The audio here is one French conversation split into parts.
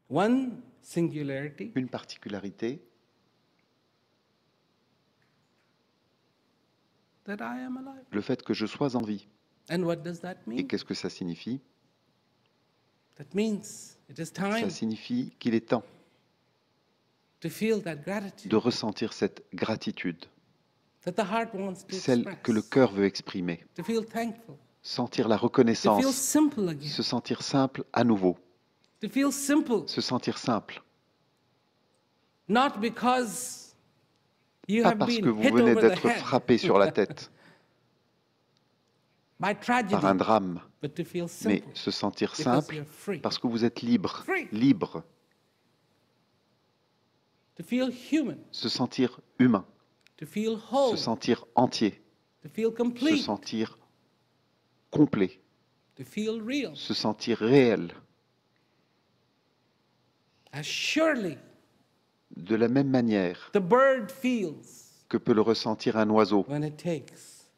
one singularity, une particularité, that I am alive. le fait que je sois en vie. And what does that Et mean? qu'est-ce que ça signifie? That means it is Ça time signifie qu'il est temps to feel that gratitude de ressentir cette gratitude, that the heart wants to celle que le express, cœur veut exprimer, to feel thankful, sentir la to feel reconnaissance, simple again, se sentir simple à nouveau, to feel simple, se sentir simple. not because you Pas have parce been que vous hit venez over the d'être head frappé sur la tête by par tragedy, un drame, but to feel mais simple se sentir because simple you're free, parce que vous êtes libre, Free. libre, to feel human, se sentir humain, to feel se whole, sentir entier, to feel se complete, sentir complet, to feel real. se sentir réel. As surely De la même manière the bird feels que peut le ressentir un oiseau when it takes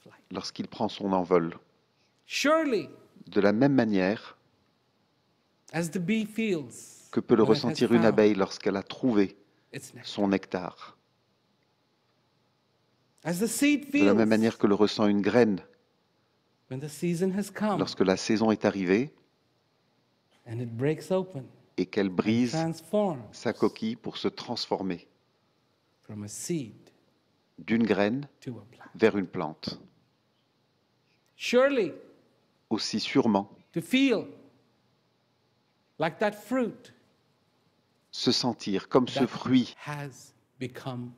flight. lorsqu'il prend son envol. Surely De la même manière as the bee feels que peut le when it has ressentir une found abeille lorsqu'elle a trouvé its nectar. son nectar. As the seed De la même manière feels que le ressent une graine when the season has come lorsque la saison est arrivée and it breaks open et qu'elle and brise transforms sa coquille pour se transformer from a seed d'une graine to a plant. vers une plante. Surely Aussi sûrement, to feel like that fruit se sentir comme ce that fruit has become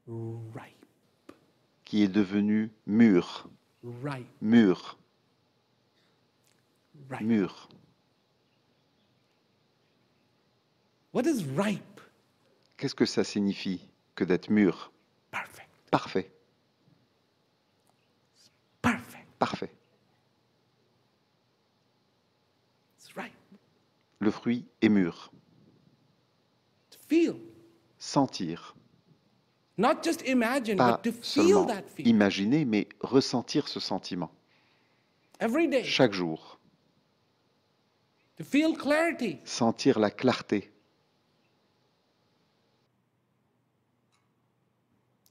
ripe. qui est devenu mûr, Ripe. mûr, Ripe. mûr. What is ripe? Qu'est-ce que ça signifie que d'être mûr? Perfect. Parfait, Perfect. parfait. It's ripe. Le fruit est mûr. To feel. Sentir, Not just imagine, pas but to feel seulement that feeling. imaginer, mais ressentir ce sentiment. Every day. Chaque jour, To feel clarity. sentir la clarté,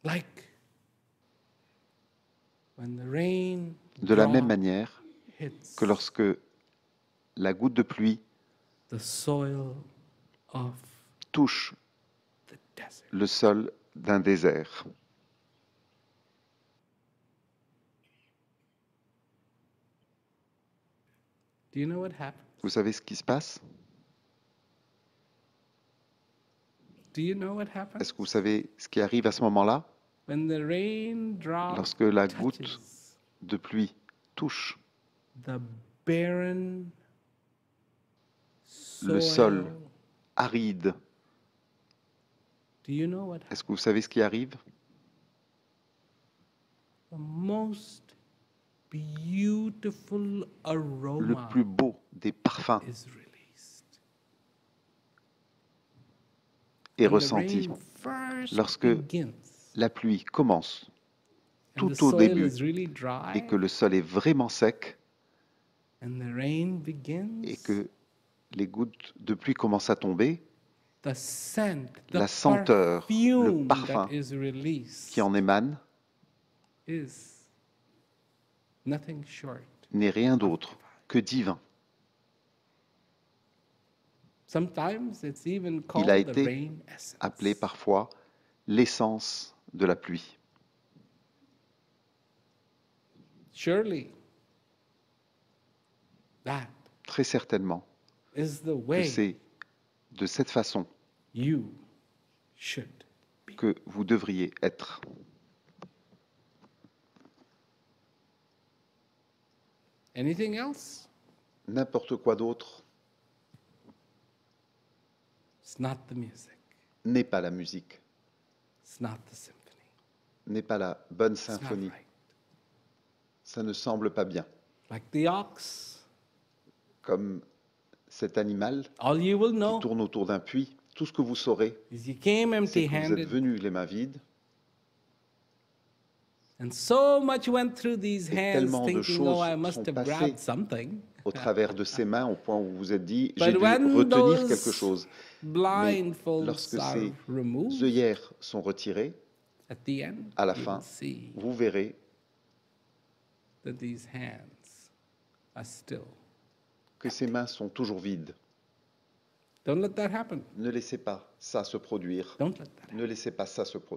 Like when the rain de la drop même manière hits que lorsque la goutte de pluie the soil of touche the desert. le sol d'un désert. Do you know what happens? Vous savez ce qui se passe? Do you know what happens? Est-ce que vous savez ce qui arrive à ce moment-là? When the rain drop Lorsque la goutte touches de pluie touche the barren le soil. sol aride, Do you know what happens? est-ce que vous savez ce qui arrive? The most beautiful Le aroma plus beau des parfums is released. est When the ressenti rain first lorsque begins la pluie commence and tout the au soil début is really dry et que le sol est vraiment sec and the rain begins, et que les gouttes de pluie commencent à tomber, the scent, the la senteur, le perfume parfum that is released qui en émane is nothing short. n'est rien d'autre que divin. Sometimes it's even called Il a the été rain essence. appelé parfois l'essence de la pluie. Surely that Très certainement is the que way c'est de cette façon you should be. que vous devriez être. Anything else? N'importe quoi d'autre It's not the music. n'est pas la musique, It's not the symphony. n'est pas la bonne It's not symphonie. right. Ça ne semble pas bien. Like the ox, Comme cet animal all you will qui know tourne autour d'un puits, tout ce que vous saurez, is you came c'est que vous êtes empty-handed venu les mains vides And so much went through these Et hands tellement de thinking, oh, choses I must sont have passées grabbed something. au travers de ces mains, au point où vous vous êtes dit, But j'ai dû when retenir quelque those chose. Mais blindfolds lorsque are ces removed, œillères sont retirées, at the end, à la you will fin, see vous verrez that these hands are still. que ces mains sont toujours vides. Don't let that happen. Ne laissez pas ça se produire. Don't let that happen. Ne laissez pas ça se produire.